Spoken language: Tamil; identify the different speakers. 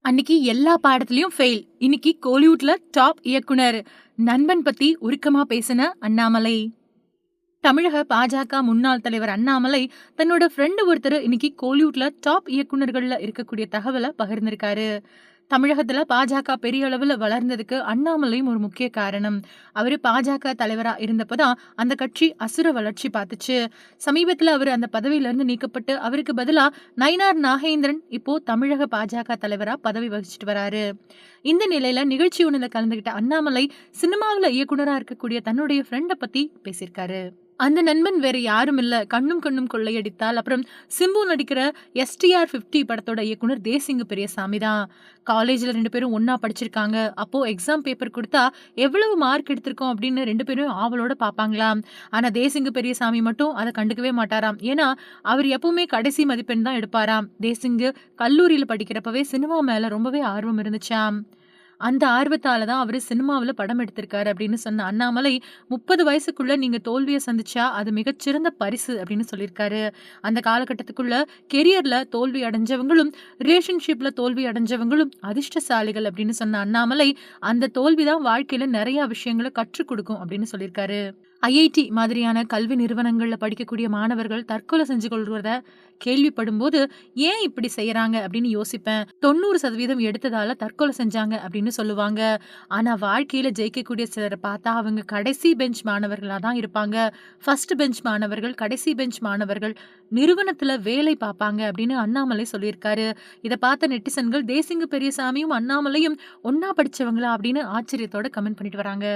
Speaker 1: அன்னைக்கு எல்லா பாடத்திலயும் ஃபெயில். இன்னைக்கு கோலிவுட்ல டாப் இயக்குனர். நண்பன் பத்தி உருக்கமா பேசின அண்ணாமலை. தமிழக பாஜக முன்னாள் தலைவர் அண்ணாமலை தன்னோட ஃப்ரெண்ட் ஒருத்தர் இன்னைக்கு கோலிவுட்ல டாப் இயக்குனர்கள்ல இருக்கக்கூடிய தகவல பகிர்ந்திருக்காரு. தமிழகத்துல பாஜக பெரிய அளவுல வளர்ந்ததுக்கு அண்ணாமலையும் ஒரு முக்கிய காரணம். அவரு பாஜக தலைவரா இருந்தப்பதான் அந்த கட்சி அசுர வளர்ச்சி பார்த்துச்சு. சமீபத்துல அவரு அந்த பதவியில இருந்து நீக்கப்பட்டு அவருக்கு பதிலா நயினார் நாகேந்திரன் இப்போ தமிழக பாஜக தலைவரா பதவி வகிச்சிட்டு வராரு. இந்த நிலையில நிகழ்ச்சி ஒண்ணுல கலந்துகிட்ட அண்ணாமலை சினிமாவுல இயக்குனரா இருக்கக்கூடிய தன்னுடைய ஃப்ரெண்ட பத்தி பேசியிருக்காரு. அந்த நண்பன் வேற யாரும் இல்ல. கண்ணும் கண்ணும் கொள்ளையடித்தால் அப்புறம் சிம்பு நடிக்கிற எஸ்டிஆர் 50 படத்தோட இயக்குனர் தேசிங்கு பெரியசாமி தான். காலேஜ்ல 2 பேரும் ஒண்ணா படிச்சிருக்காங்க. அப்போ எக்ஸாம் பேப்பர் குடுத்தா எவ்வளவு மார்க் எடுத்திருக்கோம் அப்படின்னு 2 பேரும் ஆவலோட பாப்பாங்களாம். ஆனா தேசிங்கு பெரியசாமி மட்டும் அத கண்டுக்கவே மாட்டாராம். ஏன்னா அவர் எப்பவுமே கடைசி மதிப்பெண் தான் எடுப்பாராம். தேசிங்கு கல்லூரியில படிக்கிறப்பவே சினிமா மேல ரொம்பவே ஆர்வம் இருந்துச்சாம். அந்த ஆர்வத்தால தான் அவரு சினிமாவுல படம் எடுத்திருக்காரு அப்படின்னு சொன்ன அண்ணாமலை, 30 வயசுக்குள்ள நீங்க தோல்விய சந்திச்சா அது மிகச்சிறந்த பரிசு அப்படின்னு சொல்லியிருக்காரு. அந்த காலகட்டத்துக்குள்ள கெரியர்ல தோல்வி அடைஞ்சவங்களும், ரிலேஷன்ஷிப்ல தோல்வி அடைஞ்சவங்களும் அதிர்ஷ்டசாலிகள் அப்படின்னு சொன்ன அண்ணாமலை, அந்த தோல்வி தான் வாழ்க்கையில நெறைய விஷயங்கள கற்றுக் குடுக்கும் அப்படின்னு சொல்லியிருக்காரு. ஐஐடி மாதிரியான கல்வி நிறுவனங்கள்ல படிக்கக்கூடிய மாணவர்கள் தற்கொலை செஞ்சு கொள்றத கேள்விப்படும்போது, ஏன் இப்படி செய்யறாங்க அப்படின்னு யோசிப்பேன். 90% எடுத்ததால தற்கொலை செஞ்சாங்க அப்படின்னு சொல்லுவாங்க. ஆனா வாழ்க்கையில ஜெயிக்கக்கூடிய சிலர பார்த்தா அவங்க கடைசி பெஞ்ச் மாணவர்களா தான் இருப்பாங்க. ஃபர்ஸ்ட் பெஞ்ச் மாணவர்கள், கடைசி பெஞ்ச் மாணவர்கள் நிறுவனத்துல வேலை பார்ப்பாங்க அப்படின்னு அண்ணாமலை சொல்லியிருக்காரு. இத பார்த்த நெட்டிசன்கள் தேசிங்கு பெரியசாமியும், அண்ணாமலையும் ஒண்ணா படிச்சவங்களா அப்படின்னு ஆச்சரியத்தோட கமெண்ட் பண்ணிட்டு வராங்க.